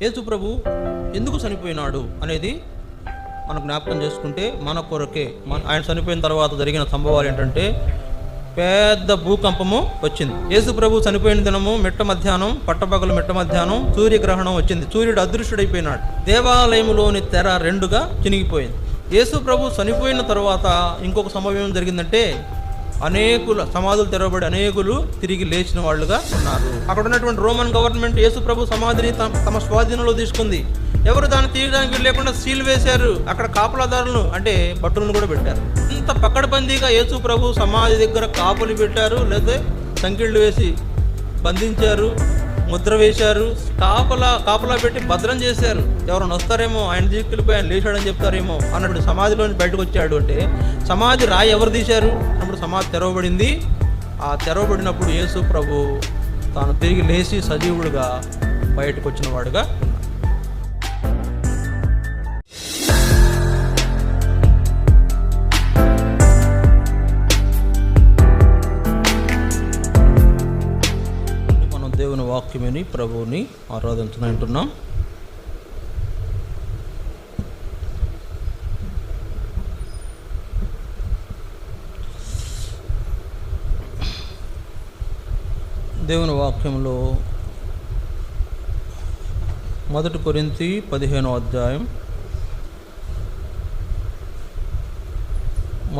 యేసు ప్రభు ఎందుకు చనిపోయినాడు అనేది మనం జ్ఞాపకం చేసుకుంటే మన కొరకే. ఆయన చనిపోయిన తర్వాత జరిగిన సంభవాలు ఏంటంటే, పెద్ద భూకంపము వచ్చింది. యేసు ప్రభు చనిపోయిన దినము మిట్ట మధ్యాహ్నం, పట్టపగలు మిట్ట మధ్యాహ్నం సూర్యగ్రహణం వచ్చింది. సూర్యుడు అదృశ్యుడైపోయినాడు. దేవాలయంలోని తెర రెండుగా చినిగిపోయింది. యేసు ప్రభు చనిపోయిన తర్వాత ఇంకొక సంభవం ఏం జరిగిందంటే, అనేకుల సమాధులు తెరవబడి అనేకులు తిరిగి లేచిన వాళ్ళుగా ఉన్నారు. అక్కడ ఉన్నటువంటి రోమన్ గవర్నమెంట్ యేసు ప్రభు సమాధిని తమ స్వాధీనంలో తీసుకుంది. ఎవరు దాన్ని తీయడానికి లేకుండా సీల్ వేశారు. అక్కడ కాపలాదారులను అంటే భటులను కూడా పెట్టారు. ఇంత పక్కడబందీగా యేసు ప్రభు సమాధి దగ్గర కాపులు పెట్టారు, లేదా సంకెళ్ళు వేసి బంధించారు, ముద్ర వేశారు, కాపలా పెట్టి భద్రం చేశారు. ఎవరైనా వస్తారేమో, ఆయన తీసుకెళ్ళిపోయి ఆయన లేచాడని చెప్తారేమో అన్నప్పుడు సమాధిలోంచి బయటకు వచ్చాడు అంటే, సమాధి రాయి ఎవరు తీశారు అన్నప్పుడు సమాధి తెరవబడింది. ఆ తెరవబడినప్పుడు యేసు ప్రభు తాను తిరిగి లేచి సజీవుడుగా బయటకు వచ్చిన వాడుగా ఉన్నాడు. దేవుని వాక్యమని ప్రభువుని ఆరాధించుకుంటున్నాం. దేవుని వాక్యంలో 1 కొరింథీ 15వ అధ్యాయం,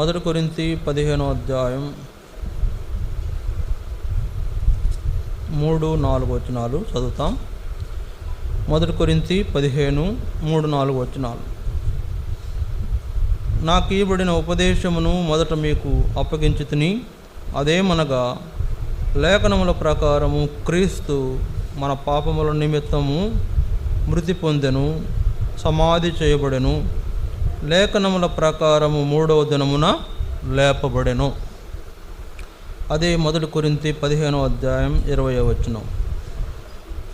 1 కొరింథీ 15వ అధ్యాయం 3-4 వచనాలు చదువుతాం. 1 కొరింథీ 15:3-4 వచనాలు. నాకు ఇవ్వబడిన ఉపదేశమును మొదట మీకు అప్పగించితిని. అదేమనగా, లేఖనముల ప్రకారము క్రీస్తు మన పాపముల నిమిత్తము మృతి పొందెను, సమాధి చేయబడెను, లేఖనముల ప్రకారము 3వ దినమున లేపబడెను. అదే 1 కొరింథీ 15వ అధ్యాయం 20వ వచనం.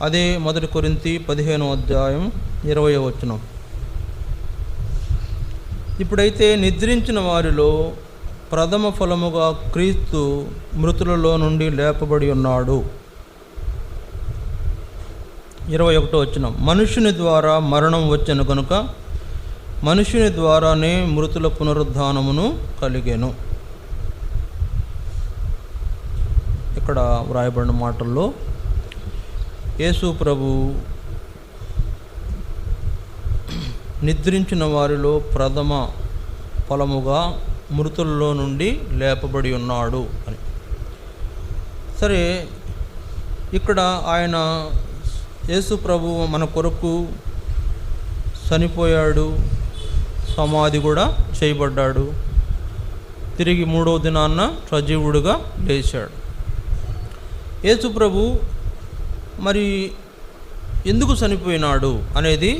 అదే 1 కొరింథీ 15వ అధ్యాయం 20వ వచనం. ఇప్పుడైతే నిద్రించిన వారిలో ప్రథమ ఫలముగా క్రీస్తు మృతులలో నుండి లేపబడి ఉన్నాడు. 21వ వచనం. మనుష్యుని ద్వారా మరణం వచ్చెను కనుక మనుష్యుని ద్వారానే మృతుల పునరుద్ధానమును కలిగెను. ఇక్కడ వ్రాయబడిన మాటల్లో యేసు ప్రభు నిద్రించిన వారిలో ప్రథమ ఫలముగా మృతుల్లో నుండి లేపబడి ఉన్నాడు అని. సరే, ఇక్కడ ఆయన యేసు ప్రభు మన కొరకు చనిపోయాడు, సమాధి కూడా చేయబడ్డాడు, తిరిగి 3వ దినాన్న సజీవుడుగా లేచాడు. యేసు ప్రభు మరి ఎందుకు చనిపోయినాడు అనేది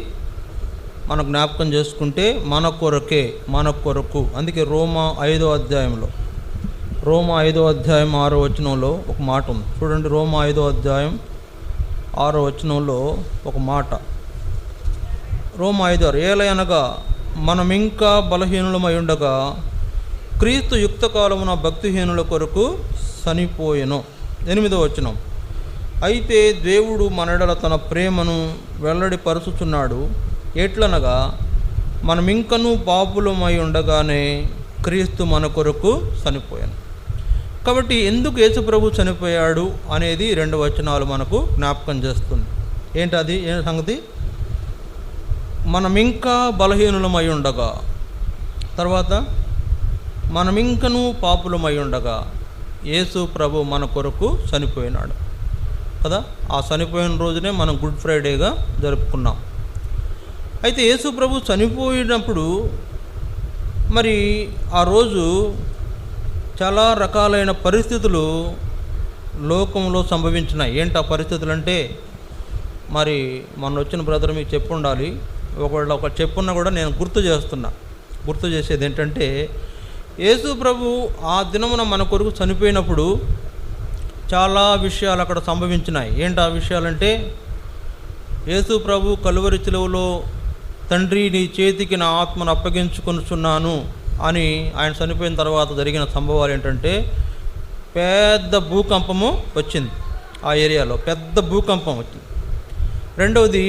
మనం జ్ఞాపకం చేసుకుంటే మన కొరకు. అందుకే రోమా 5వ అధ్యాయంలో, రోమా 5వ అధ్యాయం 6వ వచనంలో ఒక మాట ఉంది. చూడండి, రోమా 5వ అధ్యాయం 6వ వచనంలో ఒక మాట. రోమా 5:6. ఏలయనగా మనమింకా బలహీనులమై ఉండగా క్రీస్తు యుక్తకాలమున భక్తిహీనుల కొరకు చనిపోయెను. 8వ వచనం. అయితే దేవుడు మనెడల తన ప్రేమను వెల్లడిపరుచుచున్నాడు. ఎట్లనగా మనమింకనూ పాపులమై ఉండగానే క్రీస్తు మన కొరకు చనిపోయాను. కాబట్టి ఎందుకు యేసు ప్రభు చనిపోయాడు అనేది 2 వచనాలు మనకు జ్ఞాపకం చేస్తుంది. ఏంటది? ఏ సంగతి? మనమింకా బలహీనులమై ఉండగా, తర్వాత మనమింకనూ పాపులమై ఉండగా యేసు ప్రభు మన కొరకు చనిపోయినాడు కదా. ఆ చనిపోయిన రోజునే మనం గుడ్ ఫ్రైడేగా జరుపుకున్నాం. అయితే యేసు ప్రభు చనిపోయినప్పుడు మరి ఆ రోజు చాలా రకాలైన పరిస్థితులు లోకంలో సంభవించినాయి. ఏంటి ఆ పరిస్థితులు అంటే, మరి మొన్న వచ్చిన బ్రదర్ మీకు చెప్పు ఉండాలి, ఒక చెప్పున్నా కూడా నేను గుర్తు చేసేది ఏంటంటే, యేసు ప్రభు ఆ దినమున మన కొరకు చనిపోయినప్పుడు చాలా విషయాలు అక్కడ సంభవించినాయి. ఏంటి ఆ విషయాలంటే, యేసు ప్రభు కలువరి శిలువలో తండ్రి నీ చేతికి నా ఆత్మను అప్పగించుకొనుచున్నాను అని ఆయన చనిపోయిన తర్వాత జరిగిన సంభవాలు ఏంటంటే, పెద్ద భూకంపము వచ్చింది. ఆ ఏరియాలో పెద్ద భూకంపం వచ్చింది. రెండవది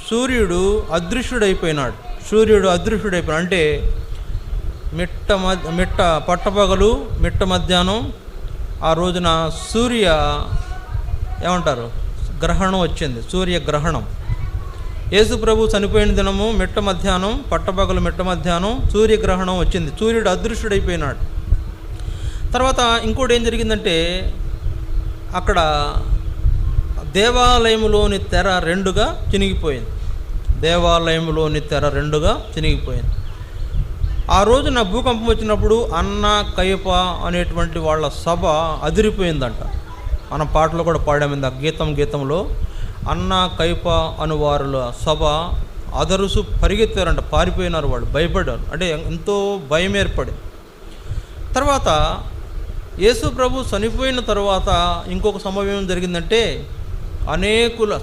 సూర్యుడు అదృశ్యుడైపోయినాడు. సూర్యుడు అదృశ్యుడైపోయినాడు అంటే మిట్ట పట్టపగలు మిట్ట మధ్యాహ్నం ఆ రోజున ఏమంటారు గ్రహణం వచ్చింది, సూర్యగ్రహణం. యేసు ప్రభు చనిపోయిన దినము మిట్ట మధ్యాహ్నం, పట్టపగలు మిట్ట మధ్యాహ్నం సూర్యగ్రహణం వచ్చింది. సూర్యుడు అదృశ్యుడైపోయినాడు. తర్వాత ఇంకోటి ఏం జరిగిందంటే అక్కడ దేవాలయంలోని తెర రెండుగా చినిగిపోయింది. ఆ రోజున భూకంపం వచ్చినప్పుడు అన్న కయప అనేటువంటి వాళ్ళ సభ అదిరిపోయిందంట. మనం పాటలు కూడా పాడామంది. ఆ గీతంలో అన్న కయప అను వారుల సభ అదరుసు పరిగెత్తారంట, పారిపోయినారు, వాళ్ళు భయపడ్డారు. అంటే ఎంతో భయం ఏర్పడి తర్వాత యేసు ప్రభు చనిపోయిన తర్వాత ఇంకొక సంభవం ఏం జరిగిందంటే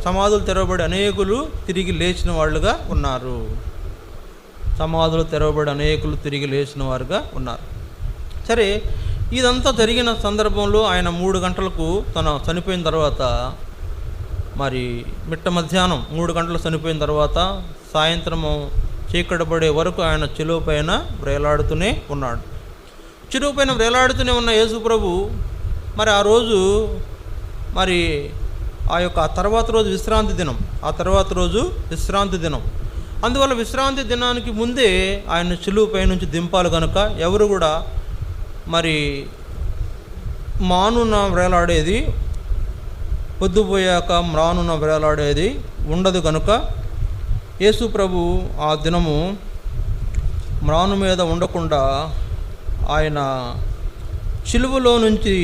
సమాధులు తెరవబడి అనేకులు తిరిగి లేచిన వాళ్ళుగా ఉన్నారు. సరే, ఇదంతా జరిగిన సందర్భంలో ఆయన 3 గంటలకు చనిపోయిన తర్వాత, మరి మిట్ట మధ్యాహ్నం 3 గంటలు చనిపోయిన తర్వాత సాయంత్రము చీకటపడే వరకు ఆయన చిలువ పైన వేలాడుతూనే ఉన్నాడు. చిలువ పైన వేలాడుతూనే ఉన్న యేసు ప్రభు మరి ఆ రోజు మరి ఆ తర్వాత రోజు విశ్రాంతి దినం. అందువల్ల విశ్రాంతి దినానికి ముందే ఆయన సిలువపై నుంచి దింపాలి కనుక ఎవరు కూడా మరి మానున వేలాడేది, పొద్దుపోయాక మ్రానున వేలాడేది ఉండదు కనుక యేసు ప్రభు ఆ దినము మ్రాను మీద ఉండకుండా ఆయన సిలువలో నుంచి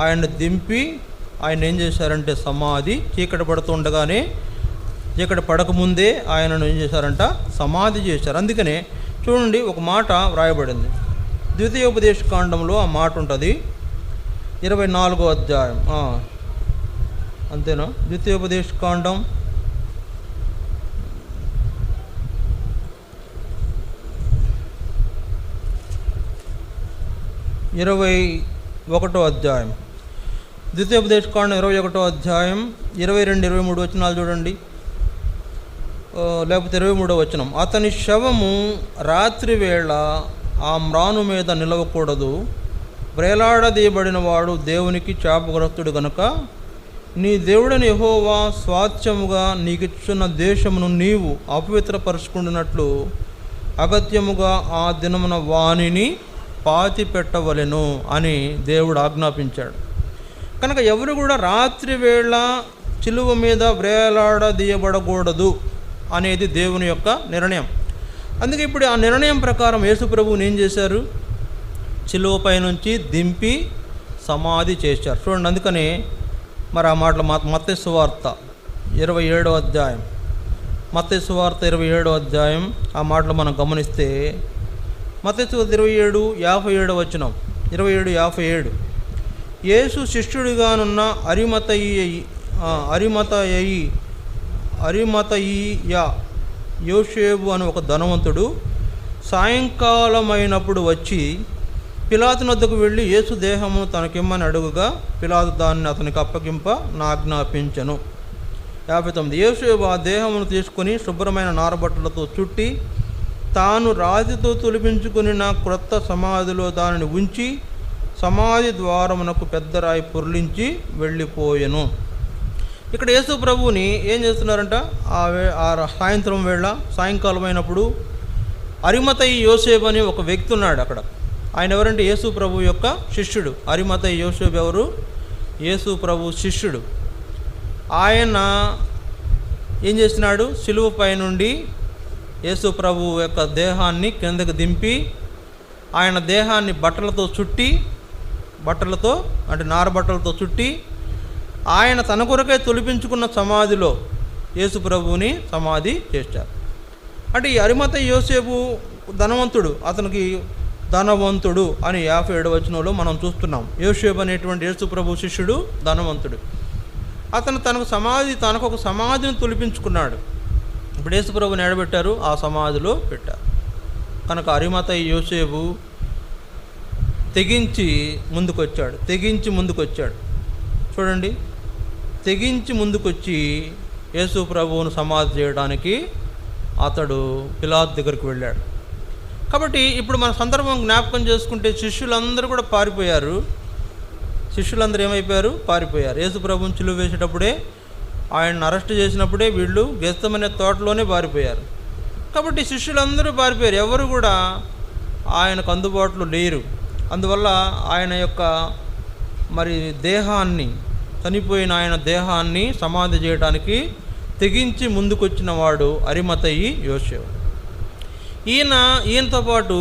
ఆయన దింపి ఆయన ఏం చేశారంటే చీకటి పడకముందే ఆయనను ఏం చేశారంట, సమాధి చేశారు. అందుకనే చూడండి, ఒక మాట వ్రాయబడింది ద్వితీయోపదేశకాండంలో. ఆ మాట ఉంటుంది 24వ అధ్యాయం. అంతేనా? ద్వితీయోపదేశకాండం 21వ అధ్యాయం. ద్వితీయోపదేశకాండం 21వ అధ్యాయం 22-23 వచనాలు చూడండి, లేకపోతే 23వ వచనం. అతని శవము రాత్రి వేళ ఆ మ్రాను మీద నిలవకూడదు, వ్రేలాడదీయబడిన వాడు దేవునికి శాపగ్రస్తుడు గనుక నీ దేవుడని యెహోవా స్వాస్థ్యముగా నీకిచ్చున్న దేశమును నీవు అపవిత్రపరుచుకున్నట్లు అగత్యముగా ఆ దినమున వానిని పాతి పెట్టవలెను అని దేవుడు ఆజ్ఞాపించాడు. కనుక ఎవరు కూడా రాత్రి వేళ చిలువ మీద వ్రేలాడదీయబడకూడదు అనేది దేవుని యొక్క నిర్ణయం. అందుకే ఇప్పుడు ఆ నిర్ణయం ప్రకారం యేసు ప్రభువుని ఏం చేశారు, చిలువపై నుంచి దింపి సమాధి చేశారు. చూడండి, అందుకనే మరి ఆ మాటలు మత్తయి సువార్త 27వ అధ్యాయం, మత్తయి సువార్త 27వ అధ్యాయం ఆ మాటలు మనం గమనిస్తే మత్తయి సువార్త 27:57 వచనం, 27:57. యేసు శిష్యుడిగానున్న అరిమతయి యోసేపు అని ఒక ధనవంతుడు సాయంకాలమైనప్పుడు వచ్చి పిలాతు వద్దకు వెళ్ళి యేసు దేహమును తనకిమ్మని అడుగుగా పిలాతు దాన్ని అతనికి అప్పగింప ఆజ్ఞాపించెను. 59. యోసేపు ఆ దేహమును తీసుకుని శుభ్రమైన నారబట్టలతో చుట్టి తాను రాతితో తొలిపించుకుని క్రొత్త సమాధిలో దానిని ఉంచి సమాధి ద్వారమునకు పెద్ద రాయి పొర్లించి వెళ్ళిపోయెను. ఇక్కడ యేసు ప్రభువుని ఏం చేస్తున్నారంట, ఆ సాయంకాలం అయినప్పుడు అరిమతయి యోసేపు అని ఒక వ్యక్తి ఉన్నాడు అక్కడ. ఆయన ఎవరంటే యేసు ప్రభు యొక్క శిష్యుడు. అరిమతయి యోసేపు ఎవరు? యేసు ప్రభు శిష్యుడు. ఆయన ఏం చేస్తున్నాడు, సిలువపై నుండి యేసు ప్రభు యొక్క దేహాన్ని కిందకు దింపి ఆయన దేహాన్ని బట్టలతో అంటే నారబట్టలతో చుట్టి ఆయన తన కొరకే తొలిపించుకున్న సమాధిలో యేసు ప్రభువుని సమాధి చేశారు. అంటే ఈ అరిమతయి యోసేపు ధనవంతుడు, అతనికి ధనవంతుడు అని 57వ వచనంలో మనం చూస్తున్నాం. యోసేపు అనేటువంటి యేసు ప్రభు శిష్యుడు ధనవంతుడు. అతను తనకు ఒక సమాధిని తొలిపించుకున్నాడు. ఇప్పుడు యేసు ప్రభుని ఎడబెట్టారు, ఆ సమాధిలో పెట్టారు. కనుక అరిమతయి యోసేపు తెగించి ముందుకొచ్చాడు. చూడండి, తెగించి ముందుకొచ్చి యేసు ప్రభువును సమాధి చేయడానికి అతడు పిలాతు దగ్గరికి వెళ్ళాడు. కాబట్టి ఇప్పుడు మన సందర్భం జ్ఞాపకం చేసుకుంటే శిష్యులందరూ కూడా పారిపోయారు. శిష్యులందరూ ఏమైపోయారు? పారిపోయారు. యేసు ప్రభువుని సిలువ వేసేటప్పుడే, ఆయన్ని అరెస్ట్ చేసినప్పుడే వీళ్ళు గెత్సేమనే తోటలోనే పారిపోయారు. కాబట్టి శిష్యులందరూ పారిపోయారు. ఎవరు కూడా ఆయనకు అందుబాటులో లేరు. అందువల్ల ఆయన యొక్క దేహాన్ని, చనిపోయిన ఆయన దేహాన్ని సమాధి చేయడానికి తెగించి ముందుకొచ్చిన వాడు అరిమతయి యోసేపు. ఈయనతో పాటు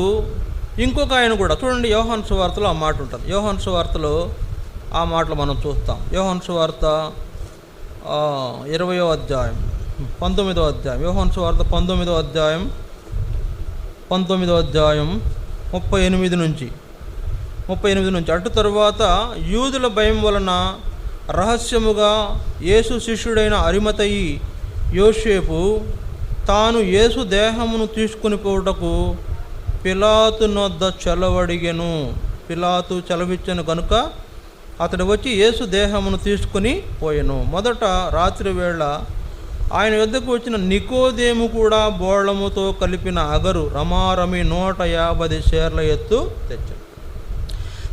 ఇంకొక ఆయన కూడా చూడండి, యోహాను సువార్తలో ఆ మాట ఉంటుంది. యోహాను సువార్తలో ఆ మాటలు మనం చూస్తాం. యోహాను సువార్త 20వ అధ్యాయం 19వ అధ్యాయం. యోహాను సువార్త 19వ అధ్యాయం 38 నుంచి అటు తరువాత యూదుల భయం వలన రహస్యముగా యేసు శిష్యుడైన అరిమతయి యోసేపు తాను యేసు దేహమును తీసుకుని పోవుటకు పిలాతు నొద్ద చెలవడిగెను. పిలాతు చెలవిచ్చెను కనుక అతడు వచ్చి యేసు దేహమును తీసుకుని పోయెను. మొదట రాత్రి వేళ ఆయన యొద్దకు వచ్చిన నికోదేము కూడా బోళముతో కలిపిన అగరు రమారమి 150 షేర్ల ఎత్తు తెచ్చాడు.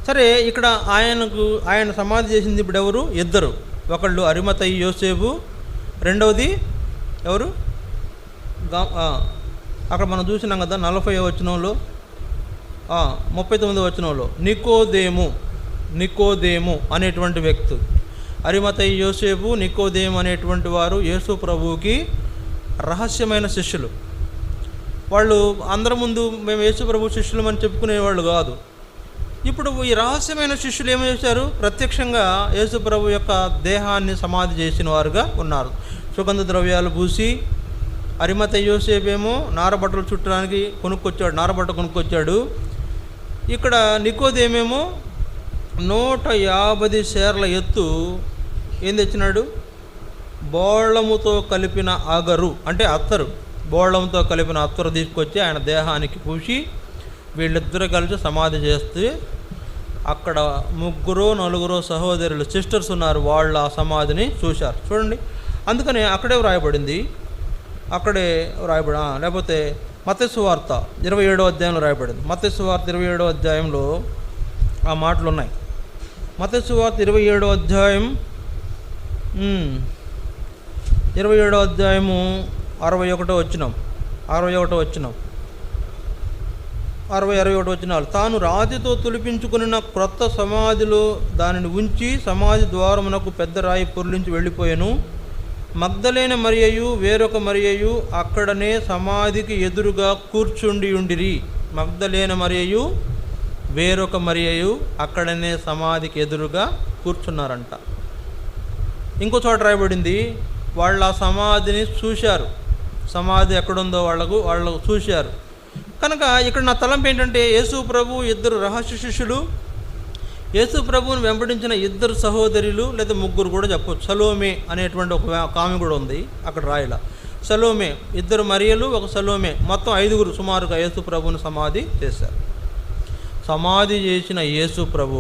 సరే, ఇక్కడ ఆయన సమాధి చేసింది ఇప్పుడు ఎవరు? ఇద్దరు. ఒకళ్ళు అరిమతయి యోసేపు, రెండవది ఎవరు? అక్కడ మనం చూసినాం కదా 40వ వచనంలో, 39వ వచనంలో నికోదేము అనేటువంటి వ్యక్తి. అరిమతయి యోసేపు, నికోదేము అనేటువంటి వారు యేసు ప్రభువుకి రహస్యమైన శిష్యులు. వాళ్ళు అందరి ముందు మేము యేసు ప్రభు శిష్యులు అని చెప్పుకునేవాళ్ళు కాదు. ఇప్పుడు ఈ రహస్యమైన శిష్యులు ఏమి చేశారు? ప్రత్యక్షంగా యేసు ప్రభు యొక్క దేహాన్ని సమాధి చేసిన వారుగా ఉన్నారు. సుగంధ ద్రవ్యాలు పూసి అరిమతయి యోసేపేమో నారబట్టలు చుట్టడానికి నారబట్ట కొనుక్కొచ్చాడు. ఇక్కడ నికోదేమేమో 150 షేర్ల ఎత్తు ఏం తెచ్చినాడు? బోళముతో కలిపిన అగరు, అంటే అత్తరు. బోళంతో కలిపిన అత్తరు తీసుకొచ్చి ఆయన దేహానికి పూసి వీళ్ళిద్దరూ కలిసి సమాధి చేస్తే అక్కడ 3-4 సహోదరులు, సిస్టర్స్ ఉన్నారు. వాళ్ళు ఆ సమాధిని చూశారు. చూడండి, అందుకనే అక్కడే వ్రాయబడింది. లేకపోతే మత్తయి సువార్త 27వ అధ్యాయంలో రాయబడింది. మత్తయి సువార్త 27వ అధ్యాయంలో ఆ మాటలు ఉన్నాయి. మత్తయి సువార్త 27వ అధ్యాయం 27వ అధ్యాయము 61వ వచనం 61 వచనాలు. తాను రాతితో తులిపించుకున్న క్రొత్త సమాధిలో దానిని ఉంచి సమాధి ద్వారమునకు పెద్ద రాయి పొర్లించి వెళ్ళిపోయాను. మగ్దలేన మరియయు వేరొక మరియయు అక్కడనే సమాధికి ఎదురుగా కూర్చుండి ఉండిరి. మగ్దలేన మరియయు వేరొక మరియయు అక్కడనే సమాధికి ఎదురుగా కూర్చున్నారంట. ఇంకో చోట రాయబడింది, వాళ్ళు ఆ సమాధిని చూశారు. సమాధి ఎక్కడుందో వాళ్ళు చూశారు. కనుక ఇక్కడ నా తలంపు ఏంటంటే, యేసు ప్రభు ఇద్దరు రహస్య శిష్యులు, యేసు ప్రభువుని వెంబడించిన ఇద్దరు సహోదరులు, లేదా ముగ్గురు కూడా చెప్పవచ్చు. సలోమే అనేటువంటి ఒక ఆమె కూడా ఉంది అక్కడ రాయల. సలోమే, ఇద్దరు మరియలు, ఒక సలోమే, మొత్తం 5 సుమారుగా యేసు ప్రభువుని సమాధి చేశారు. సమాధి చేసిన యేసు ప్రభు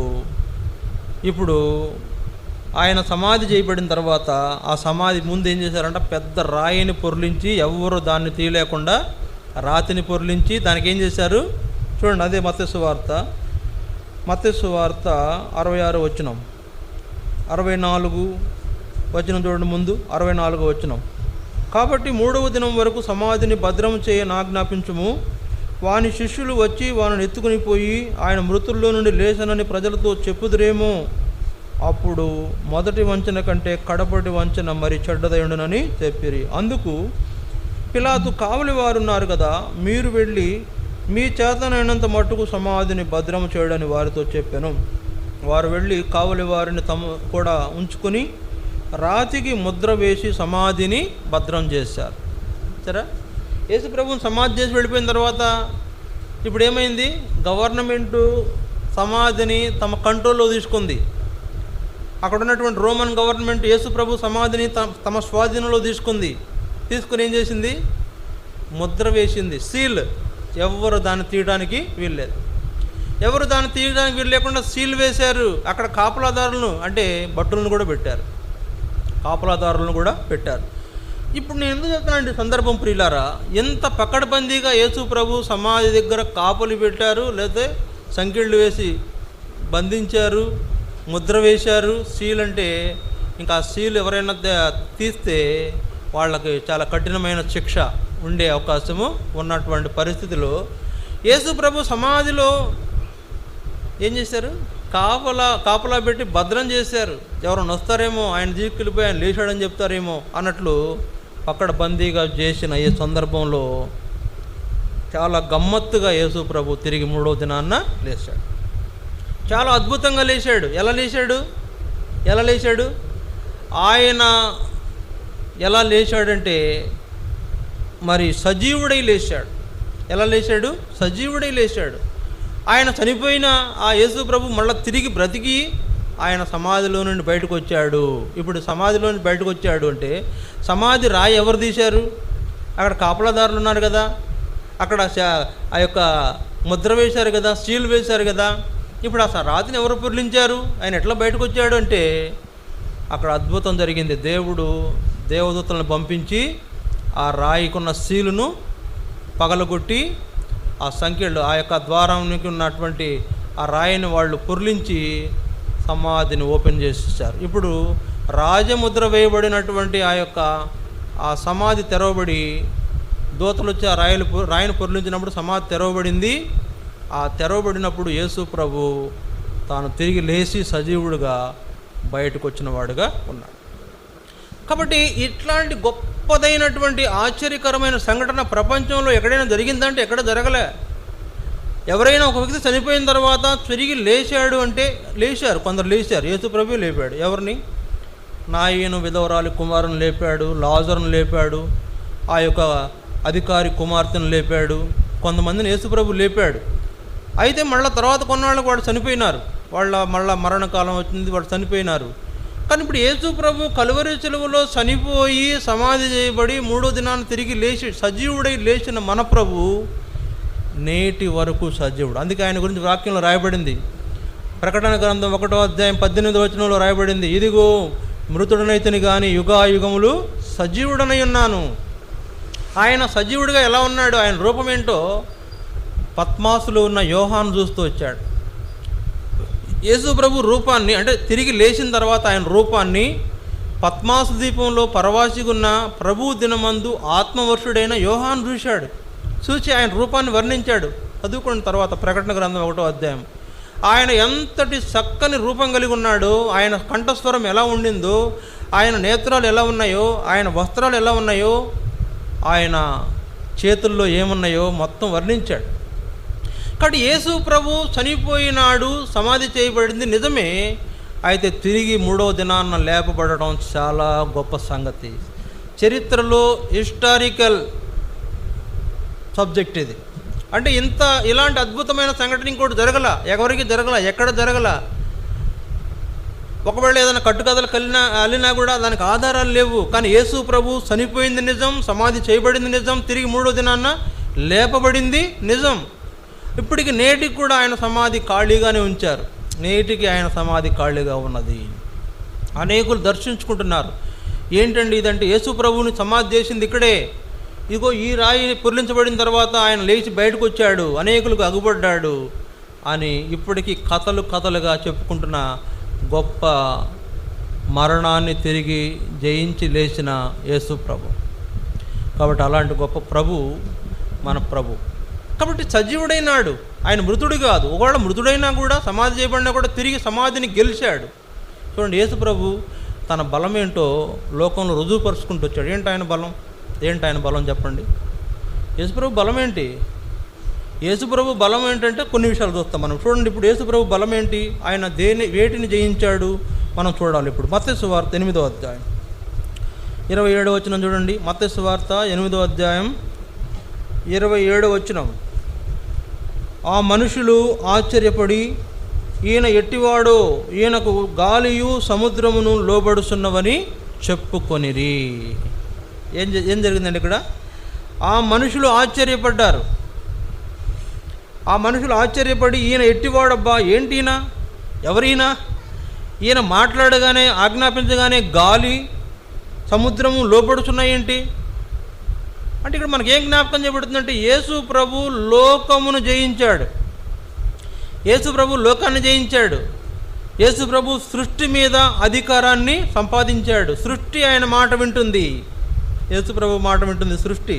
ఇప్పుడు ఆయన సమాధి చేయబడిన తర్వాత ఆ సమాధి ముందు ఏం చేశారంటే పెద్ద రాయిని పొర్లించి, ఎవరు దాన్ని తీయలేకుండా రాతిని పొర్లించి దానికి ఏం చేశారు చూడండి. అదే మత్తయి సువార్త 66 వచనం, 64 వచనం చూడండి. ముందు 64 వచనం. కాబట్టి 3వ దినం వరకు సమాధిని భద్రం చేయని ఆజ్ఞాపించుము. వాని శిష్యులు వచ్చి వానిని ఎత్తుకుని పోయి ఆయన మృతుల్లో నుండి లేచనని ప్రజలతో చెప్పుదురేమో. అప్పుడు మొదటి వంచన కంటే కడపటి వంచన మరి చెడ్డదయుండునని చెప్పిరి. అందుకు పిలాతు, కావలి వారు ఉన్నారు కదా, మీరు వెళ్ళి మీ చేతనైనంత మట్టుకు సమాధిని భద్రం చేయడని వారితో చెప్పాను. వారు వెళ్ళి కావలి వారిని తమ కూడా ఉంచుకొని రాతికి ముద్ర వేసి సమాధిని భద్రం చేశారు. సరే, యేసు ప్రభువుని సమాధి చేసి వెళ్ళిపోయిన తర్వాత ఇప్పుడు ఏమైంది? గవర్నమెంటు సమాధిని తమ కంట్రోల్లో తీసుకుంది. అక్కడ ఉన్నటువంటి రోమన్ గవర్నమెంట్ యేసు ప్రభు సమాధిని తమ స్వాధీనంలో తీసుకుని ఏం చేసింది? ముద్ర వేసింది, సీల్. ఎవరు దాన్ని తీయడానికి వీల్లేదు. ఎవరు దాన్ని తీయడానికి వీలు లేకుండా సీల్ వేశారు. అక్కడ కాపలాదారులను, అంటే భటులను కూడా పెట్టారు. కాపలాదారులను కూడా పెట్టారు. ఇప్పుడు నేను ఎందుకు చెప్తున్నానండి సందర్భం ప్రియులారా, ఎంత పకడ్బందీగా యేసు ప్రభు సమాధి దగ్గర కాపలు పెట్టారు, లేకపోతే సంకెళ్ళు వేసి బంధించారు, ముద్ర వేశారు. సీల్ అంటే ఇంకా ఆ సీల్ ఎవరైనా తీస్తే వాళ్ళకి చాలా కఠినమైన శిక్ష ఉండే అవకాశము ఉన్నటువంటి పరిస్థితిలో యేసు ప్రభు సమాధిలో ఏం చేశారు? కాపలా పెట్టి భద్రం చేశారు. ఎవరైనా వస్తారేమో, ఆయన తీసుకెళ్ళిపోయి ఆయన లేచాడని చెప్తారేమో అన్నట్లు పకడ్బందీగా చేసిన ఈ సందర్భంలో చాలా గమ్మత్తుగా యేసు ప్రభు తిరిగి 3వ దినాన్న లేచాడు. చాలా అద్భుతంగా లేచాడు. ఎలా లేచాడు? ఆయన ఎలా లేచాడంటే మరి సజీవుడై లేచాడు. ఎలా లేచాడు? సజీవుడై లేచాడు. ఆయన చనిపోయిన ఆ యేసు ప్రభు మళ్ళీ తిరిగి బ్రతికి ఆయన సమాధిలో నుండి బయటకు వచ్చాడు. ఇప్పుడు సమాధిలో నుండి బయటకు వచ్చాడు అంటే సమాధి రాయి ఎవరు తీశారు? అక్కడ కాపలాదారులు ఉన్నారు కదా, అక్కడ ఆ యొక్క ముద్ర వేశారు కదా, సీల్ వేశారు కదా. ఇప్పుడు ఆ రాతిని ఎవరు పొర్లించారు? ఆయన ఎట్లా బయటకు వచ్చాడు అంటే అక్కడ అద్భుతం జరిగింది. దేవుడు దేవదూతలను పంపించి ఆ రాయికున్న సీలును పగలగొట్టి ఆ సంఖ్యలు ఆ యొక్క ద్వారానికి ఉన్నటువంటి ఆ రాయిని వాళ్ళు పొర్లించి సమాధిని ఓపెన్ చేసేసారు. ఇప్పుడు రాజముద్ర వేయబడినటువంటి ఆ సమాధి తెరవబడి దూతలు వచ్చి ఆ రాయిని పొర్లించినప్పుడు సమాధి తెరవబడింది. ఆ తెరవబడినప్పుడు యేసు ప్రభు తాను తిరిగి లేచి సజీవుడుగా బయటకు వచ్చిన వాడుగా ఉన్నాడు. కాబట్టి ఇట్లాంటి గొప్పదైనటువంటి ఆశ్చర్యకరమైన సంఘటన ప్రపంచంలో ఎక్కడైనా జరిగిందంటే ఎక్కడ జరగలే. ఎవరైనా ఒక వ్యక్తి చనిపోయిన తర్వాత తిరిగి లేచాడు అంటే లేచారు, కొందరు లేచారు. యేసు ప్రభు లేపాడు. ఎవరిని? నాయను విధవరాలి కుమారుని లేపాడు, లాజరును లేపాడు, ఆ యొక్క అధికారి కుమార్తెను లేపాడు, కొంతమందిని యేసు ప్రభు లేపాడు. అయితే మళ్ళీ తర్వాత కొన్నాళ్ళకు వాడు చనిపోయినారు. మళ్ళా మరణకాలం వచ్చింది, వాడు చనిపోయినారు. కానీ ఇప్పుడు యేసు ప్రభు కలువరి సిలువలో చనిపోయి సమాధి చేయబడి 3వ దినాన్ని తిరిగి లేచి సజీవుడై లేచిన మన ప్రభు నేటి వరకు సజీవుడు. అందుకే ఆయన గురించి వాక్యంలో రాయబడింది. ప్రకటన గ్రంథం 1వ అధ్యాయం 18వ వచనంలో రాయబడింది, ఇదిగో మృతుడనైతని కానీ యుగాయుగములు సజీవుడనై ఉన్నాను. ఆయన సజీవుడిగా ఎలా ఉన్నాడు? ఆయన రూపం ఏంటో పద్మాసులో ఉన్న యోహాను చూస్తూ వచ్చాడు. యేసు ప్రభు రూపాన్ని, అంటే తిరిగి లేచిన తర్వాత ఆయన రూపాన్ని పద్మాసు ద్వీపంలో పరవాసిగున్న ప్రభు దినమందు ఆత్మవర్షుడైన యోహాను చూశాడు. చూసి ఆయన రూపాన్ని వర్ణించాడు. చదువుకున్న తర్వాత ప్రకటన గ్రంథం 1వ అధ్యాయం. ఆయన ఎంతటి చక్కని రూపం కలిగి ఉన్నాడో, ఆయన కంఠస్వరం ఎలా ఉండిందో, ఆయన నేత్రాలు ఎలా ఉన్నాయో, ఆయన వస్త్రాలు ఎలా ఉన్నాయో, ఆయన చేతుల్లో ఏమున్నాయో మొత్తం వర్ణించాడు. కాబట్టి యేసు ప్రభు చనిపోయినాడు, సమాధి చేయబడింది నిజమే. అయితే తిరిగి 3వ దినాన్న లేపబడడం చాలా గొప్ప సంగతి. చరిత్రలో హిస్టారికల్ సబ్జెక్ట్ ఇది. అంటే ఇలాంటి అద్భుతమైన సంఘటన ఇంకోటి ఎవరికి జరగల, ఎక్కడ జరగల. ఒకవేళ ఏదైనా కట్టుకథలు అల్లినా కూడా దానికి ఆధారాలు లేవు. కానీ యేసు ప్రభు చనిపోయింది నిజం, సమాధి చేయబడింది నిజం, తిరిగి 3వ దినాన్న లేపబడింది నిజం. ఇప్పటికి నేటికి కూడా ఆయన సమాధి ఖాళీగానే ఉంచారు. నేటికి ఆయన సమాధి ఖాళీగా ఉన్నది. అనేకులు దర్శించుకుంటున్నారు. ఏంటండి ఇదంటే, యేసు ప్రభువుని సమాధి చేసింది ఇక్కడే, ఇదిగో ఈ రాయి పొర్లించబడిన తర్వాత ఆయన లేచి బయటకు వచ్చాడు, అనేకులకు అగుపడ్డాడు అని ఇప్పటికీ కథలుగా చెప్పుకుంటున్న గొప్ప మరణాన్ని తిరిగి జయించి లేచిన యేసు ప్రభు. కాబట్టి అలాంటి గొప్ప ప్రభు మన ప్రభు. కాబట్టి సజీవుడైనాడు, ఆయన మృతుడు కాదు. ఒకవేళ మృతుడైనా కూడా, సమాధి చేయబడినా కూడా తిరిగి సమాధిని గెలిచాడు. చూడండి, యేసు ప్రభు తన బలం ఏంటో లోకంలో రుజువుపరుచుకుంటూ వచ్చాడు. ఏంటి ఆయన బలం చెప్పండి. యేసుప్రభు బలం ఏంటి? యేసుప్రభు బలం ఏంటంటే కొన్ని విషయాలు చూస్తాం మనం. చూడండి, ఇప్పుడు యేసుప్రభు బలం ఏంటి, ఆయన వేటిని జయించాడు మనం చూడాలి. ఇప్పుడు మత్తయి సువార్త 8వ అధ్యాయం 27వ వచనం చూడండి. మత్తయి సువార్త 8వ అధ్యాయం 27వ వచనం. ఆ మనుషులు ఆశ్చర్యపడి, ఈయన ఎట్టివాడో, ఈయనకు గాలియు సముద్రమును లోబడుచున్నవని చెప్పుకొనిరి. ఏం జరిగిందండి ఇక్కడ? ఆ మనుషులు ఆశ్చర్యపడ్డారు. ఆ మనుషులు ఆశ్చర్యపడి, ఈయన ఎట్టివాడబ్బా, ఏంటి ఈయన, ఎవరైనా, ఈయన మాట్లాడగానే ఆజ్ఞాపించగానే గాలి సముద్రము లోబడుచున్నాయి ఏంటి అంటే ఇక్కడ మనకి ఏం జ్ఞాపకం చేయబడుతుందంటే యేసు ప్రభు లోకమును జయించాడు. యేసు ప్రభు లోకాన్ని జయించాడు. యేసు ప్రభు సృష్టి మీద అధికారాన్ని సంపాదించాడు. సృష్టి ఆయన మాట వింటుంది. యేసు ప్రభు మాట వింటుంది సృష్టి.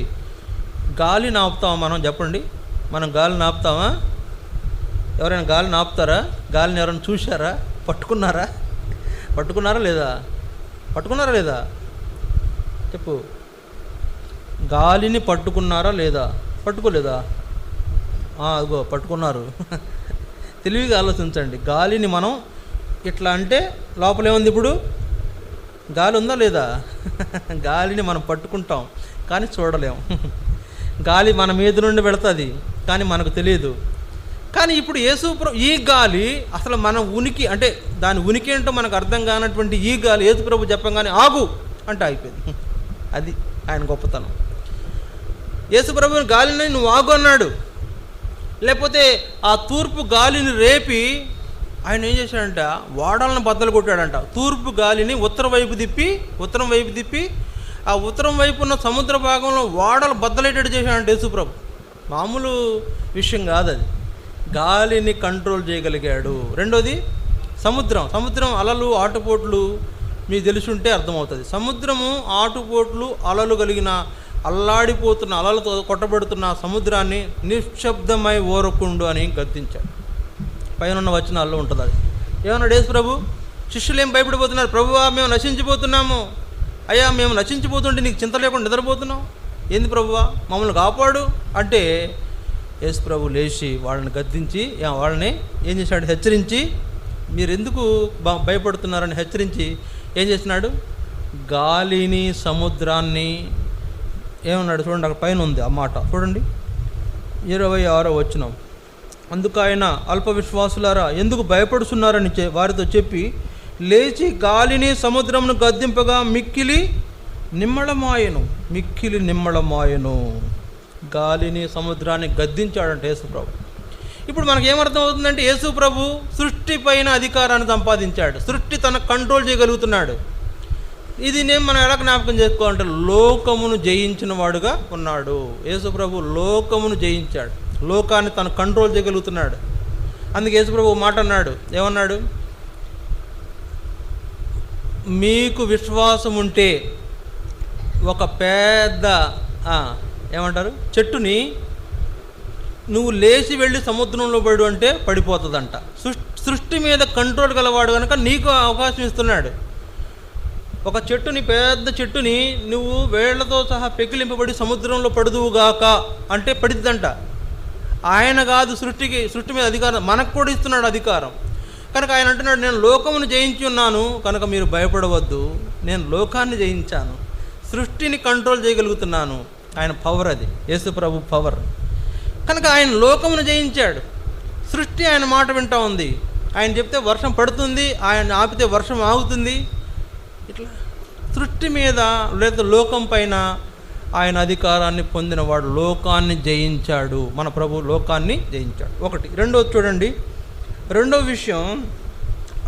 గాలిని ఆపుతామా మనం? చెప్పండి, మనం గాలిని ఆపుతామా? ఎవరైనా గాలిని ఆపుతారా? గాలిని ఎవరైనా చూశారా? పట్టుకున్నారా లేదా? పట్టుకున్నారా లేదా? చెప్పు. గాలిని పట్టుకున్నారా లేదా? పట్టుకోలేదా? అదిగో పట్టుకున్నారు. తెలివిగా ఆలోచించండి. గాలిని మనం ఇట్లా అంటే లోపల ఏముంది? ఇప్పుడు గాలి ఉందా లేదా? గాలిని మనం పట్టుకుంటాం కానీ చూడలేం. గాలి మన మీద నుండి వెళుతుంది కానీ మనకు తెలియదు. కానీ ఇప్పుడు ఈ గాలి అసలు మన ఉనికి అంటే దాని ఉనికి ఏంటో మనకు అర్థం కానటువంటి ఈ గాలి యేసు ప్రభు చెప్పంగానే ఆగు అంటే ఆగిపోయింది. అది ఆయన గొప్పతనం. యేసు ప్రభుని గాలిని నువ్వు ఆగు అన్నాడు. లేకపోతే ఆ తూర్పు గాలిని రేపి ఆయన ఏం చేశాడంట? ఓడలను బద్దలు కొట్టాడంట. తూర్పు గాలిని ఉత్తరం వైపు తిప్పి ఆ ఉత్తరం వైపు ఉన్న సముద్ర భాగంలో ఓడలు బద్దలేటట్టు చేశాడంట యేసు ప్రభు. మామూలు విషయం కాదు అది. గాలిని కంట్రోల్ చేయగలిగాడు. రెండోది సముద్రం అలలు ఆటుపోట్లు మీకు తెలుసుంటే అర్థమవుతుంది. సముద్రము ఆటుపోట్లు అలలు కలిగిన అల్లాడిపోతున్న అలలతో కొట్టబడుతున్న సముద్రాన్ని నిశ్శబ్దమై ఓరకుండు అని గద్దించాడు. పైన వచనాల్లో ఉంటుంది అది. ఏమన్నాడు యేసు ప్రభు? శిష్యులు ఏం భయపడిపోతున్నారు? ప్రభువా మేము నశించిపోతున్నాము. అయ్యా మేము నశించిపోతుంటే నీకు చింత లేకుండా నిద్రపోతున్నాం ఏంది ప్రభువా, మమ్మల్ని కాపాడు అంటే యేసు ప్రభు లేచి వాళ్ళని గద్దించి వాళ్ళని ఏం చేశాడు? హెచ్చరించి మీరు ఎందుకు భయపడుతున్నారని హెచ్చరించి ఏం చేసినాడు? గాలిని సముద్రాన్ని ఏమన్నాడు చూడండి, అక్కడ పైన ఉంది ఆ మాట చూడండి, 26వ వచనం. అందుకు ఆయన అల్ప విశ్వాసులారా ఎందుకు భయపడుతున్నారని వారితో చెప్పి లేచి గాలిని సముద్రమును గద్దింపగా మిక్కిలి నిమ్మళమాయను. గాలిని సముద్రాన్ని గద్దించాడంటే యేసు ప్రభు. ఇప్పుడు మనకు ఏమర్థం అవుతుందంటే యేసు ప్రభు సృష్టి పైన అధికారాన్ని సంపాదించాడు. సృష్టి తన కంట్రోల్ చేయగలుగుతున్నాడు. ఇది నేను మనం ఎలా జ్ఞాపకం చేసుకోవాలంటే లోకమును జయించిన వాడుగా ఉన్నాడు. యేసు ప్రభు లోకమును జయించాడు. లోకాన్ని తను కంట్రోల్ చేయగలుగుతున్నాడు. అందుకే యేసు ప్రభు మాట అన్నాడు, ఏమన్నాడు? మీకు విశ్వాసం ఉంటే ఒక పెద్ద ఏమంటారు చెట్టుని నువ్వు లేచి వెళ్ళి సముద్రంలో పడు అంటే పడిపోతుందంట. సృష్టి మీద కంట్రోల్ గలవాడు కనుక నీకు అవకాశం ఇస్తున్నాడు. ఒక చెట్టుని పెద్ద చెట్టుని నువ్వు వేళ్లతో సహా పెకిలింపబడి సముద్రంలో పడుదువుగాక అంటే పడిద్దంట. ఆయన కాదు సృష్టి మీద అధికారం మనకు కూడా ఇస్తున్నాడు అధికారం. కనుక ఆయన అంటున్నాడు, నేను లోకమును జయించి ఉన్నాను కనుక మీరు భయపడవద్దు, నేను లోకాన్ని జయించాను, సృష్టిని కంట్రోల్ చేయగలుగుతున్నాను. ఆయన పవర్ అది, యేసు ప్రభు పవర్. కనుక ఆయన లోకమును జయించాడు. సృష్టి ఆయన మాట వింటూ ఉంది. ఆయన చెప్తే వర్షం పడుతుంది, ఆయన ఆపితే వర్షం ఆగుతుంది. ఇట్లా సృష్టి మీద లేదా లోకం పైన ఆయన అధికారాన్ని పొందినవాడు. లోకాన్ని జయించాడు. మన ప్రభు లోకాన్ని జయించాడు. ఒకటి. రెండోది చూడండి, రెండో విషయం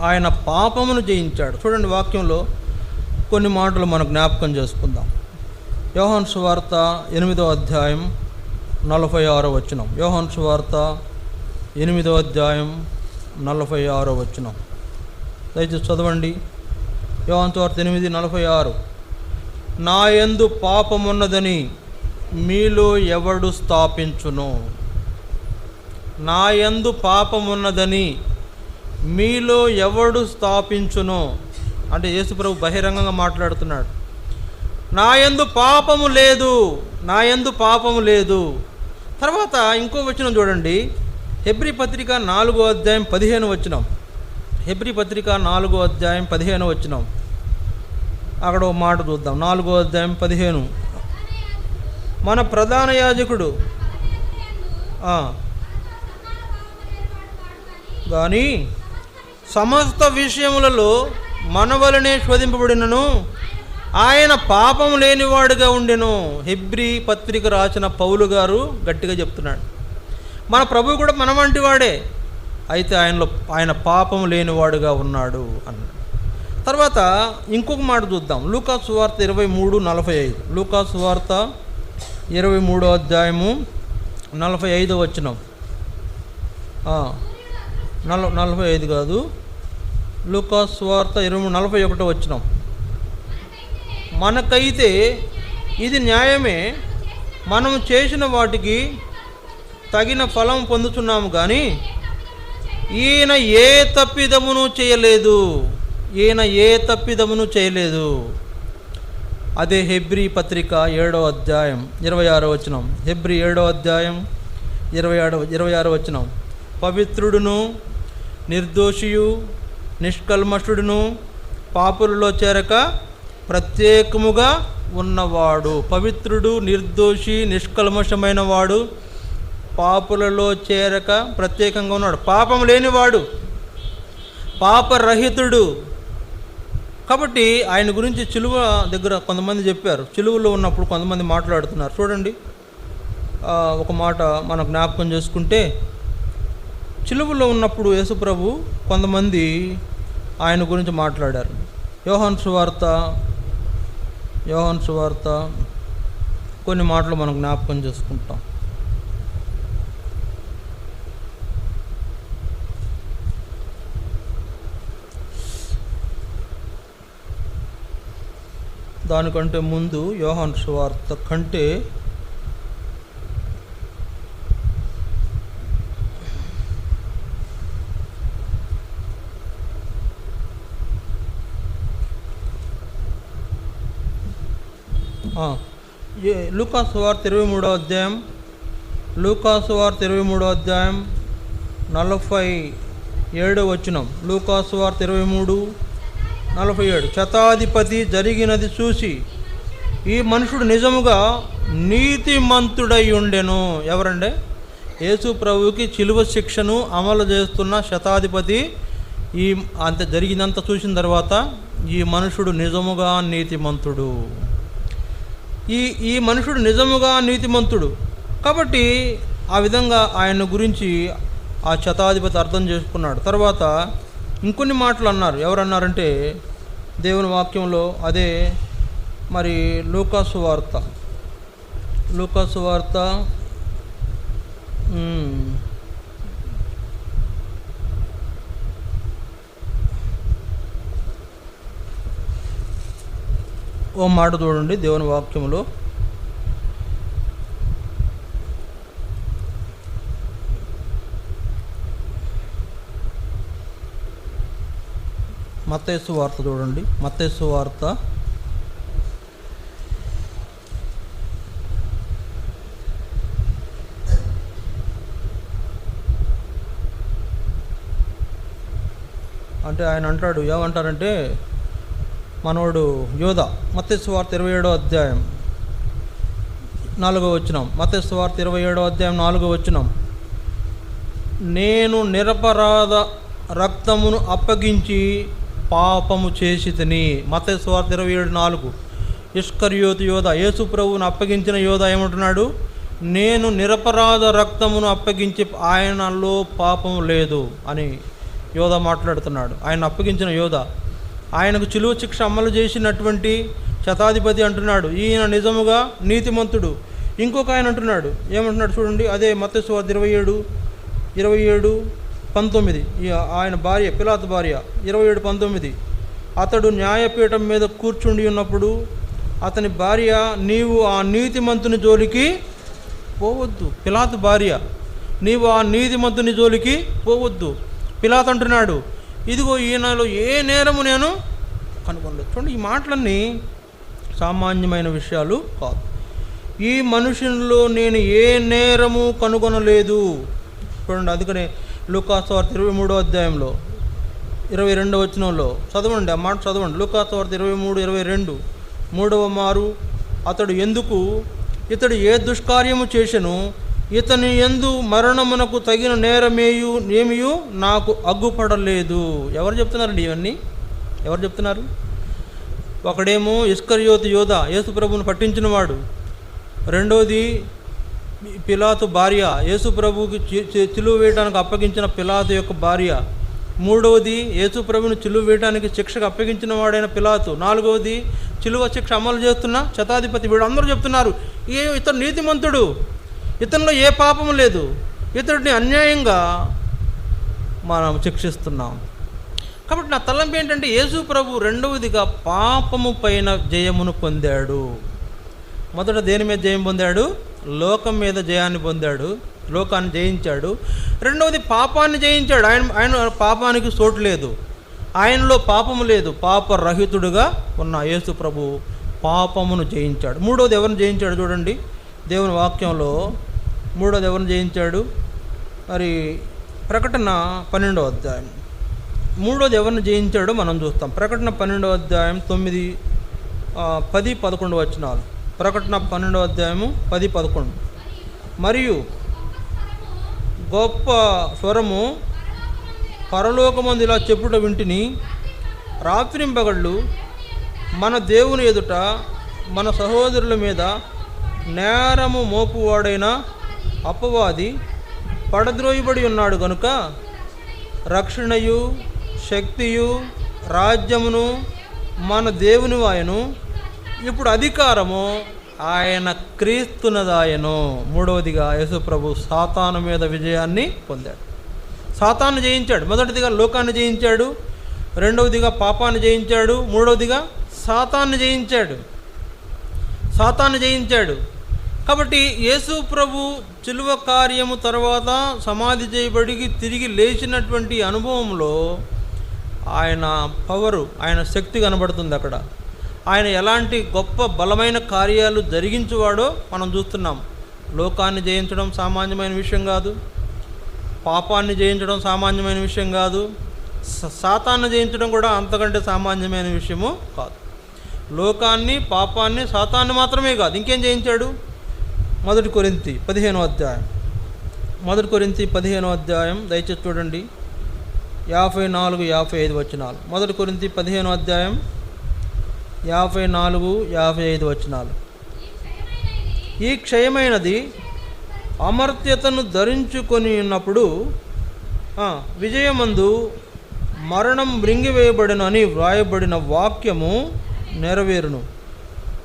ఆయన పాపమును జయించాడు. చూడండి వాక్యంలో కొన్ని మాటలు మనం జ్ఞాపకం చేసుకుందాం. యోహాను సువార్త 8వ అధ్యాయం 46వ వచనం. యోహాను సువార్త 8వ అధ్యాయం 46వ వచనం. దయచేసి చదవండి. యోహాను సువార్త 8:46. నా యందు పాపమున్నదని మీలో ఎవడు స్థాపించును? నా యందు పాపమున్నదని మీలో ఎవడు స్థాపించును అంటే యేసు ప్రభు బహిరంగంగా మాట్లాడుతున్నాడు. నా యందు పాపము లేదు, నా యందు పాపము లేదు. తర్వాత ఇంకో వచనం చూడండి, హెబ్రీ పత్రిక 4వ అధ్యాయం 15వ వచనం. హెబ్రీ పత్రిక 4వ అధ్యాయం 15వ వచనం. అక్కడ ఒక మాట చూద్దాం. 4వ అధ్యాయం 15. మన ప్రధాన యాజకుడు కానీ సమస్త విషయములలో మన వలనే శోధింపబడినను ఆయన పాపం లేనివాడుగా ఉండెను. హెబ్రీ పత్రిక రాసిన పౌలు గారు గట్టిగా చెప్తున్నాడు, మన ప్రభు కూడా మన వంటి వాడే, అయితే ఆయన పాపం లేనివాడుగా ఉన్నాడు అన్నాడు. తర్వాత ఇంకొక మాట చూద్దాం. లూకా సువార్త 23:45. లూకా సువార్త 23వ అధ్యాయము 45వ వచనం. 45 కాదు, లూకా సువార్త 41వ వచనం. మనకైతే ఇది న్యాయమే, మనం చేసిన వాటికి తగిన ఫలం పొందుతున్నాము, కానీ ఈయన ఏ తప్పిదమును చేయలేదు. అదే హెబ్రీ పత్రిక 7వ అధ్యాయం 26వ వచనం. హెబ్రీ 7వ అధ్యాయం 26వ వచనం. పవిత్రుడును నిర్దోషియు నిష్కల్మషుడును పాపులలో చేరక ప్రత్యేకముగా ఉన్నవాడు. పవిత్రుడు, నిర్దోషి, నిష్కల్మషమైన వాడు, పాపులలో చేరక ప్రత్యేకంగా ఉన్నాడు. పాపం లేనివాడు, పాపరహితుడు. కాబట్టి ఆయన గురించి చిలువ దగ్గర కొంతమంది చెప్పారు. చిలువలో ఉన్నప్పుడు కొంతమంది మాట్లాడుతున్నారు. చూడండి, ఒక మాట మనం జ్ఞాపకం చేసుకుంటే, చిలువలో ఉన్నప్పుడు యేసుప్రభు కొంతమంది ఆయన గురించి మాట్లాడారు. యోహాను సువార్త కొన్ని మాటలు మనం జ్ఞాపకం చేసుకుంటాం. దానికంటే ముందు యోహాను సువార్త కంటే లూకా సువార్త 23వ అధ్యాయం 47వ వచనం. లూకా సువార్త 23:47. శతాధిపతి జరిగినది చూసి ఈ మనుషుడు నిజముగా నీతిమంతుడై ఉండెను. ఎవరంటే? యేసు ప్రభువుకి చిలువ శిక్షను అమలు చేస్తున్న శతాధిపతి జరిగినంత చూసిన తర్వాత ఈ మనుషుడు నిజముగా నీతిమంతుడు, ఈ మనుషుడు నిజముగా నీతిమంతుడు. కాబట్టి ఆ విధంగా ఆయన గురించి ఆ శతాధిపతి అర్థం చేసుకున్నాడు. తర్వాత ఇంకొన్ని మాటలు అన్నారు. ఎవరన్నారంటే దేవుని వాక్యంలో, అదే మరి లూకా సువార్త ఓ మాట చూడండి దేవుని వాక్యంలో. మత్తయి సువార్త చూడండి. మత్తయి సువార్త 'అంటే ఆయన అంటాడు, ఏమంటారంటే మనోడు యోధ. మత్తయి సువార్త 27వ అధ్యాయం 4వ వచనం. మత్తయి సువార్త 27వ అధ్యాయం 4వ వచనం. నేను నిరపరాధ రక్తమును అప్పగించి పాపము చేసి తిని. మత్తయి సువార్త 27:4. ఇస్కరియోతు యోధ, యేసు ప్రభువును అప్పగించిన యోధ ఏమంటున్నాడు? నేను నిరపరాధ రక్తమును అప్పగించి ఆయనలో పాపం లేదు అని యోధ మాట్లాడుతున్నాడు. ఆయన అప్పగించిన యోధ, ఆయనకు చిలువ శిక్ష అమలు చేసినటువంటి శతాధిపతి అంటున్నాడు ఈయన నిజముగా నీతిమంతుడు. ఇంకొక ఆయన అంటున్నాడు, ఏమంటున్నాడు చూడండి, అదే మత్తయి సువార్త 27:19. ఆయన భార్య, పిలాతు భార్య. 27:19. అతడు న్యాయపీఠం మీద కూర్చుండి ఉన్నప్పుడు అతని భార్య, నీవు ఆ నీతిమంతుని జోలికి పోవద్దు. పిలాతు భార్య, నీవు ఆ నీతిమంతుని జోలికి పోవద్దు. పిలాతు అంటున్నాడు, ఇదిగో ఈయనలో ఏ నేరము నేను కనుగొనలేదు. చూడండి, ఈ మాటలన్నీ సామాన్యమైన విషయాలు కాదు. ఈ మనుషుల్లో నేను ఏ నేరము కనుగొనలేదు. చూడండి, అందుకనే లూకా సువార్త 23వ అధ్యాయంలో 22వ వచనంలో చదవండి, ఆ మాట చదవండి. లూకా సువార్త 23:22. మూడవ మారు అతడు ఇతడు ఏ దుష్కార్యము చేసెను, ఇతని యందు మరణమునకు తగిన నేరమేమియు నాకు అగ్గుపడలేదు. ఎవరు చెప్తున్నారండి ఇవన్నీ? ఎవరు చెప్తున్నారు? ఒకడేమో ఇస్కరియోతు యోధ, యేసు ప్రభువును పట్టించినవాడు. రెండోది పిలాతు భార్య, యేసు ప్రభువుకి చిలువ వేయడానికి అప్పగించిన పిలాతు యొక్క భార్య. మూడవది యేసు ప్రభువును చిలువ వేయడానికి శిక్షకు అప్పగించిన వాడైన పిలాతు. నాలుగవది చిలువ శిక్ష అమలు చేస్తున్న శతాధిపతి. వీడు అందరూ చెప్తున్నారు ఇతడు నీతిమంతుడు, ఇతనిలో ఏ పాపము లేదు, ఇతడిని అన్యాయంగా మనం శిక్షిస్తున్నాం. కాబట్టి నా తలంపు ఏంటంటే యేసు ప్రభు రెండవదిగా పాపము పైన జయమును పొందాడు. మొదట దేని మీద జయం పొందాడు? లోకం మీద జయాన్ని పొందాడు, లోకాన్ని జయించాడు. రెండవది పాపాన్ని జయించాడు. ఆయన పాపానికి చోటు లేదు, ఆయనలో పాపము లేదు. పాపరహితుడుగా ఉన్న యేసు ప్రభు పాపమును జయించాడు. మూడవది ఎవరిని జయించాడు చూడండి దేవుని వాక్యంలో. మూడవది ఎవరిని జయించాడు? మరి ప్రకటన 12వ అధ్యాయం. మూడోది ఎవరిని జయించాడో మనం చూస్తాం. ప్రకటన 12వ అధ్యాయం 9, 10, 11 వచనాలు. ప్రకటన 12వ అధ్యాయము 10, 11. మరియు గొప్ప స్వరము పరలోకమందు ఇలా చెప్పుట వింటిని, రాత్రింబగళ్ళు మన దేవుని ఎదుట మన సహోదరుల మీద నేరము మోపువాడైన అపవాది పడద్రోయబడి ఉన్నాడు గనుక రక్షణయు శక్తియు రాజ్యమును మన దేవుని వాయను, ఇప్పుడు అధికారము ఆయన క్రీస్తునదాయను. మూడవదిగా యేసు ప్రభు సాతాను మీద విజయాన్ని పొందాడు. సాతాను జయించాడు. మొదటిదిగా లోకాన్ని జయించాడు, రెండవదిగా పాపాన్ని జయించాడు, మూడవదిగా సాతాన్ని జయించాడు. కాబట్టి యేసు ప్రభు చిలువ కార్యము తర్వాత సమాధి చేయబడి తిరిగి లేచినటువంటి అనుభవంలో ఆయన పవరు, ఆయన శక్తి కనబడుతుంది అక్కడ. ఆయన ఎలాంటి గొప్ప బలమైన కార్యాలు జరిగించువాడో మనం చూస్తున్నాం. లోకాన్ని జయించడం సామాన్యమైన విషయం కాదు, పాపాన్ని జయించడం సామాన్యమైన విషయం కాదు, సాతాన్ని జయించడం కూడా అంతకంటే సామాన్యమైన విషయము కాదు. లోకాన్ని, పాపాన్ని, సాతాన్ని మాత్రమే కాదు, ఇంకేం జయించాడు? 1 కొరింథీ 15వ అధ్యాయం. 1 కొరింథీ 15వ అధ్యాయం దయచేసి చూడండి, 54, 55 వచనాలు. 1 కొరింథీ 15వ అధ్యాయం 54, 55 వచనాలు. ఈ క్షయమైనది అమర్త్యతను ధరించుకొని ఉన్నప్పుడు విజయమందు మరణం మృంగివేయబడిన అని వ్రాయబడిన వాక్యము నెరవేరును.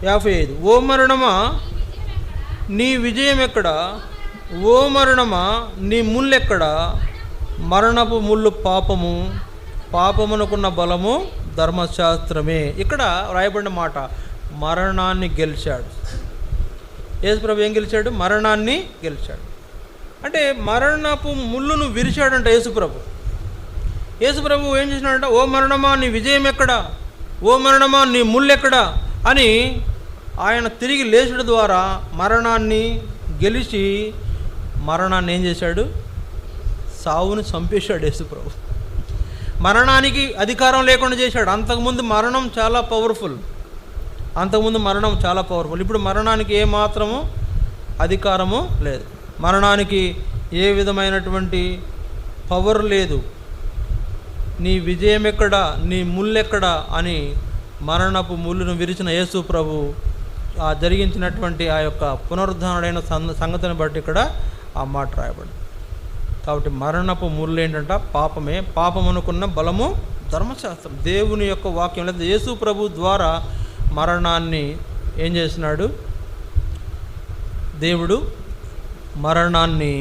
55. ఓ మరణమా నీ విజయం ఎక్కడా? ఓ మరణమా నీ ముల్లెక్కడా? మరణపు ముళ్ళు పాపము, పాపమునకున్న బలము ధర్మశాస్త్రమే. ఇక్కడ వ్రాయబడిన మాట, మరణాన్ని గెలిచాడు యేసు ప్రభు. ఏం గెలిచాడు? మరణాన్ని గెలిచాడు. అంటే మరణపు ముళ్ళును విరిచాడంట యేసు ప్రభు. యేసు ప్రభు ఏం చేసినాడంట? ఓ మరణమా నీ విజయం ఎక్కడా? ఓ మరణమా నీ ముళ్ళెక్కడా అని ఆయన తిరిగి లేచడం ద్వారా మరణాన్ని గెలిచి మరణాన్ని ఏం చేశాడు? సావుని చంపేశాడు యేసు ప్రభు. మరణానికి అధికారం లేకుండా చేశాడు. అంతకుముందు మరణం చాలా పవర్ఫుల్, ఇప్పుడు మరణానికి ఏమాత్రము అధికారము లేదు, మరణానికి ఏ విధమైనటువంటి పవర్ లేదు. నీ విజయం ఎక్కడా, నీ ముల్లెక్కడా అని మరణపు ముళ్ళును విరిచిన యేసు ప్రభు జరిగించినటువంటి ఆ యొక్క పునరుద్ధరణైన సంగతిని బట్టి ఇక్కడ ఆ మాట రాయబడింది. కాబట్టి మరణపు ముళ్ళు ఏంటంట? పాపమే. పాపమునకున్న బలము ధర్మశాస్త్రం. దేవుని యొక్క వాక్యం లేదా యేసు ప్రభు ద్వారా మరణాన్ని ఏం చేసినాడు? దేవుడు మరణాన్ని,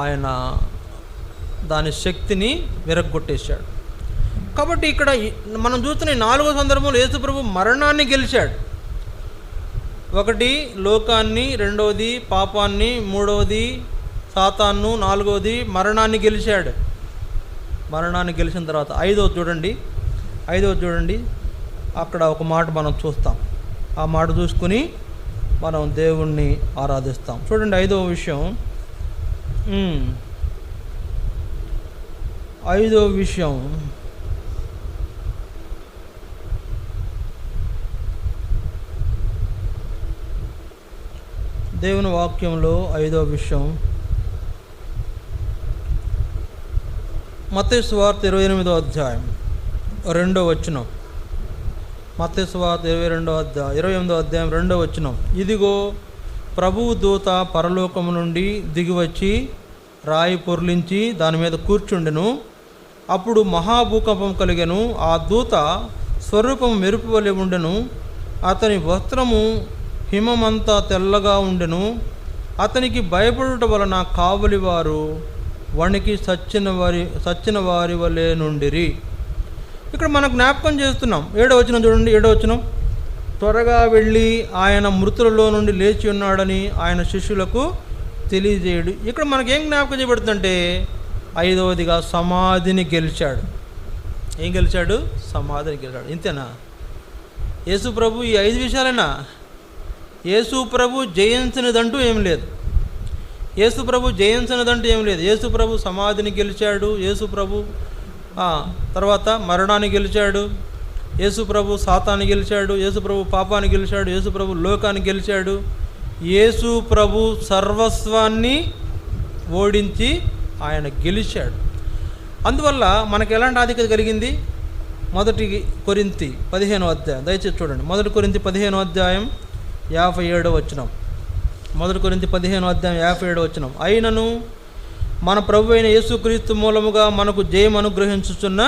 ఆయన దాని శక్తిని విరగ్గొట్టేశాడు. కాబట్టి ఇక్కడ మనం చూస్తున్న 4వ సందర్భంలో యేసు ప్రభు మరణాన్ని గెలిచాడు. 1 లోకాన్ని, 2వది పాపాన్ని, 3వది సాతాను, 4వది మరణాన్ని గెలిచాడు. మరణాన్ని గెలిచిన తర్వాత 5వది చూడండి, అక్కడ ఒక మాట మనం చూస్తాం. ఆ మాట చూసుకుని మనం దేవుణ్ణి ఆరాధిస్తాం. చూడండి 5వ విషయం. 5వ విషయం దేవుని వాక్యంలో 5వ విషయం మత్తయి సువార్త 28వ అధ్యాయం 2వ వచనం. మత్తయి సువార్త 28వ అధ్యాయం 2వ వచనం. ఇదిగో ప్రభువు దూత పరలోకము నుండి దిగివచ్చి రాయి పొర్లించి దాని మీద కూర్చుండెను. అప్పుడు మహాభూకంపం కలిగెను. ఆ దూత స్వరూపము మెరుపు వలె ఉండెను. అతని వస్త్రము హిమమంతా తెల్లగా ఉండెను. అతనికి భయపడుట వలన కావలి వారు వణికి సచ్చిన వారి వలె నుండిరి. ఇక్కడ మనం జ్ఞాపకం చేస్తున్నాం. 7వ వచనం చూడండి. 7వ వచనం, త్వరగా వెళ్ళి ఆయన మృతులలో నుండి లేచి ఉన్నాడని ఆయన శిష్యులకు తెలియజేయడు. ఇక్కడ మనకేం జ్ఞాపకం చేయబడుతుందంటే 5వదిగా సమాధిని గెలిచాడు. ఏం గెలిచాడు? సమాధిని గెలిచాడు. ఇంతేనా? యేసు ప్రభు ఈ 5 విషయాలైనా యేసు ప్రభు జయించినదంటూ ఏం లేదు. యేసు ప్రభు జయించినదంటూ ఏం లేదు. యేసు ప్రభు సమాధిని గెలిచాడు. యేసు ప్రభు తర్వాత మరణాన్ని గెలిచాడు. యేసు ప్రభు సాతాన్ని గెలిచాడు. యేసు ప్రభు పాపాన్ని గెలిచాడు. యేసు ప్రభు లోకాన్ని గెలిచాడు. యేసు ప్రభు సర్వస్వాన్ని ఓడించి ఆయన గెలిచాడు. అందువల్ల మనకు ఎలాంటి ఆధిక్యత కలిగింది? 1 కొరింథీ 15వ అధ్యాయం దయచేసి చూడండి. 1 కొరింథీ 15వ అధ్యాయం 57వ వచనం. 1 కొరింథీ 15వ అధ్యాయం 57వ వచనం. అయినను మన ప్రభు అయిన యేసుక్రీస్తు మూలముగా మనకు జయం అనుగ్రహించుచున్న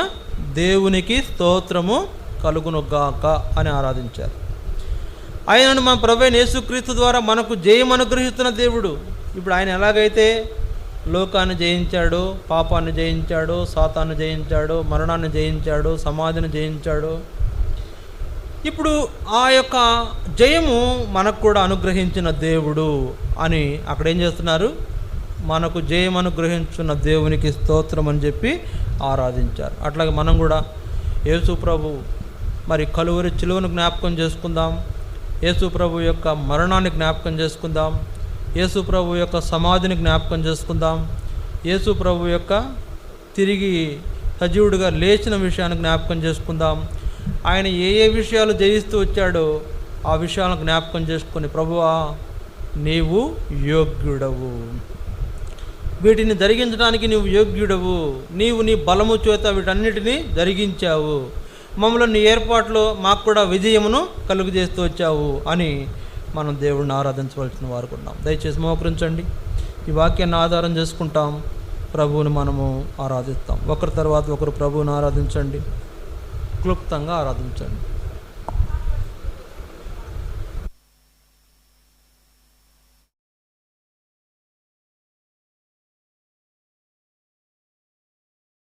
దేవునికి స్తోత్రము కలుగునుగాక అని ఆరాధించారు. ఆయనను మన ప్రభు అయిన యేసుక్రీస్తు ద్వారా మనకు జయం అనుగ్రహిస్తున్న దేవుడు. ఇప్పుడు ఆయన ఎలాగైతే లోకాన్ని జయించాడు, పాపాన్ని జయించాడు, సాతాన్ని జయించాడు, మరణాన్ని జయించాడు, సమాధిని జయించాడు, ఇప్పుడు ఆ యొక్క జయము మనకు కూడా అనుగ్రహించిన దేవుడు అని అక్కడ ఏం చేస్తున్నారు? మనకు జయం అనుగ్రహించున్న దేవునికి స్తోత్రం అని చెప్పి ఆరాధించారు. అట్లాగే మనం కూడా యేసు ప్రభు మరి కలువరి చిలువను జ్ఞాపకం చేసుకుందాం. యేసు ప్రభు యొక్క మరణాన్ని జ్ఞాపకం చేసుకుందాం. యేసు ప్రభు యొక్క సమాధిని జ్ఞాపకం చేసుకుందాం. యేసు ప్రభు యొక్క తిరిగి సజీవుడిగా లేచిన విషయాన్ని జ్ఞాపకం చేసుకుందాం. ఆయన ఏ ఏ విషయాలు జయిస్తూ వచ్చాడో ఆ విషయాలను జ్ఞాపకం చేసుకొని, ప్రభువా నీవు యోగ్యుడవు, వీటిని జరిగించడానికి నీవు యోగ్యుడవు, నీవు నీ బలము చేత వీటన్నిటినీ జరిగించావు, మమ్మల్ని నీ ఏర్పాట్లో మాకు కూడా విజయమును కలుగు చేస్తూ వచ్చావు అని మనం దేవుడిని ఆరాధించవలసిన వారు ఉన్నాం. దయచేసి మోకరించండి. ఈ వాక్యాన్ని ఆధారం చేసుకుంటాం, ప్రభువుని మనము ఆరాధిస్తాం. ఒకరి తర్వాత ఒకరు ప్రభువుని ఆరాధించండి, క్లుప్తంగా ఆరాధించండి.